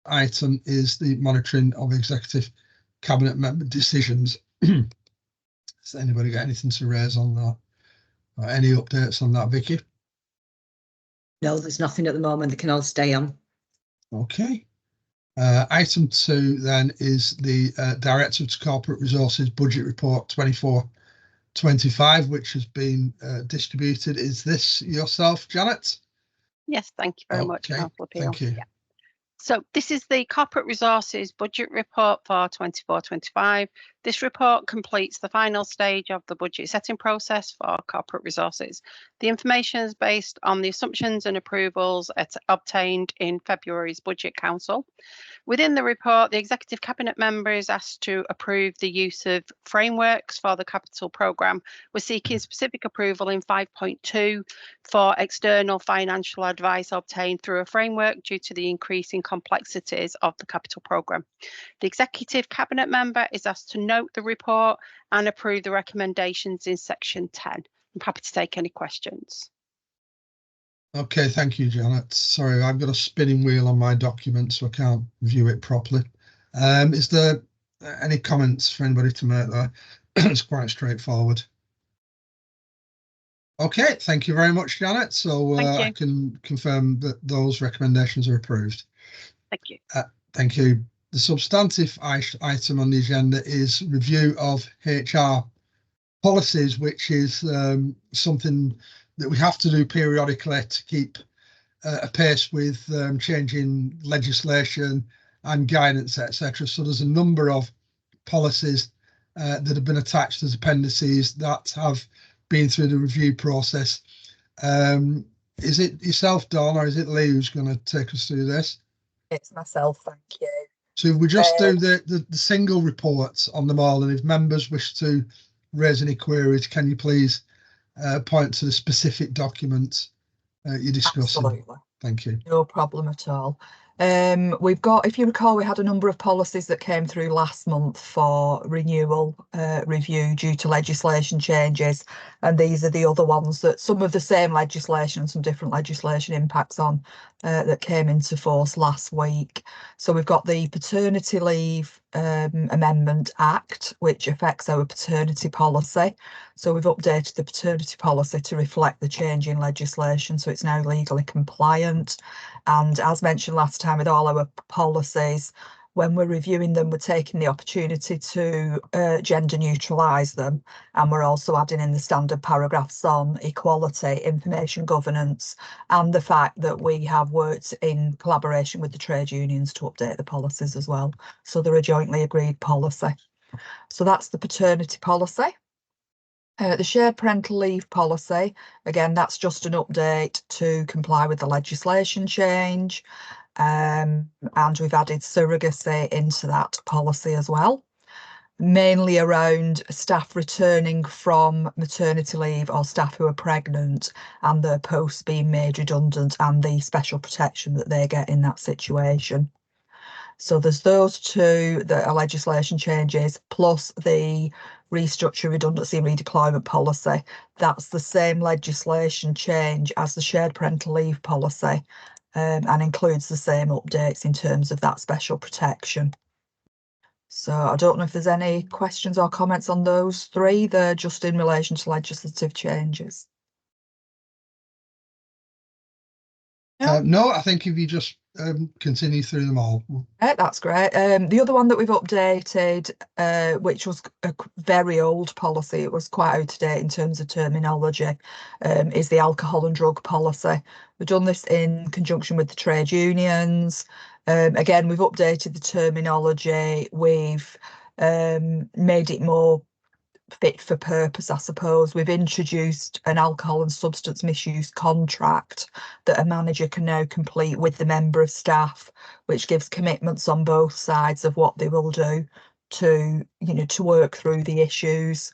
item is the monitoring of executive cabinet member decisions. Has anybody got anything to raise on that? Or any updates on that, Vicky? No, there's nothing at the moment. They can all stay on. Okay. Item 2 then is the Director of Corporate Resources Budget Report 24-25, which has been distributed. Is this yourself, Janet? Yes, thank you very much, Councillor Peel. Thank you. Yeah. So this is the Corporate Resources Budget Report for 24-25. This report completes the final stage of the budget setting process for corporate resources. The information is based on the assumptions and approvals obtained in February's Budget Council. Within the report, the Executive Cabinet member is asked to approve the use of frameworks for the capital programme. We're seeking specific approval in 5.2 for external financial advice obtained through a framework due to the increasing complexities of the capital programme. The Executive Cabinet member is asked to note the report and approve the recommendations in section 10. I'm happy to take any questions. Okay, thank you, Janet. Sorry, I've got a spinning wheel on my document, so I can't view it properly. Is there any comments for anybody to make there? It's quite straightforward. Okay, thank you very much, Janet. So I can confirm that those recommendations are approved. Thank you. Thank you. The substantive item on the agenda is review of HR policies, which is something that we have to do periodically to keep apace with changing legislation and guidance, etc. So there's a number of policies that have been attached as appendices that have been through the review process. Is it yourself, Dawn, or is it Lee who's going to take us through this? It's myself, thank you. So we just do the single reports on them all, and if members wish to raise any queries, can you please point to the specific documents you're discussing? Absolutely. Thank you. No problem at all. We've got, if you recall, we had a number of policies that came through last month for renewal review due to legislation changes, and these are the other ones that some of the same legislation and some different legislation impacts on that came into force last week. So we've got the Paternity Leave Amendment Act, which affects our paternity policy. So we've updated the paternity policy to reflect the change in legislation, so it's now legally compliant. And as mentioned last time, with all our policies, when we're reviewing them, we're taking the opportunity to gender neutralise them, and we're also adding in the standard paragraphs on equality, information governance, and the fact that we have worked in collaboration with the trade unions to update the policies as well. So they're a jointly agreed policy. So that's the paternity policy. The shared parental leave policy, again, that's just an update to comply with the legislation change, and we've added surrogacy into that policy as well, mainly around staff returning from maternity leave or staff who are pregnant and their posts being made redundant and the special protection that they get in that situation. So there's those two that are legislation changes, plus the restructure, redundancy and redeployment policy. That's the same legislation change as the shared parental leave policy, and includes the same updates in terms of that special protection. So I don't know if there's any questions or comments on those three. They're just in relation to legislative changes. No, I think if you just continue through them all. That's great. The other one that we've updated, which was a very old policy, it was quite out of date in terms of terminology, is the alcohol and drug policy. We've done this in conjunction with the trade unions. Again, we've updated the terminology. We've made it more fit for purpose, I suppose. We've introduced an alcohol and substance misuse contract that a manager can now complete with the member of staff, which gives commitments on both sides of what they will do to, you know, to work through the issues.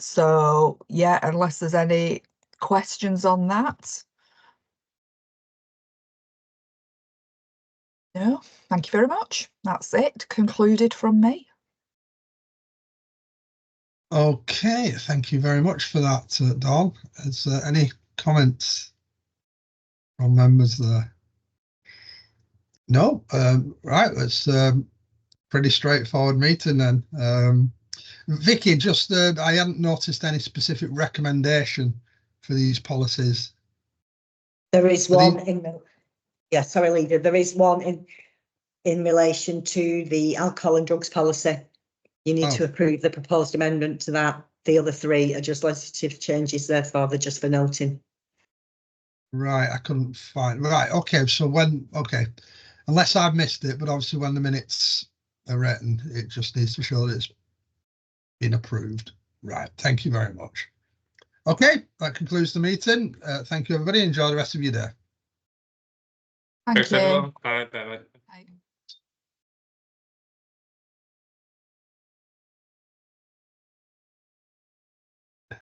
So yeah, unless there's any questions on that. No, thank you very much. That's it, concluded from me. Okay, thank you very much for that, Dawn. Is there any comments from members there? No, right, that's pretty straightforward meeting then. Vicky, just I hadn't noticed any specific recommendation for these policies. There is For one sorry, Leader, there is one in relation to the alcohol and drugs policy. You need to approve the proposed amendment to that. The other three are just legislative changes, therefore they're just for noting. Right, I couldn't find. Right, okay, so unless I've missed it, but obviously when the minutes are written, it just needs to show that it's been approved. Right, thank you very much. Okay, that concludes the meeting. Thank you, everybody. Enjoy the rest of your day. Thank Thanks, you. everyone. Bye. Bye.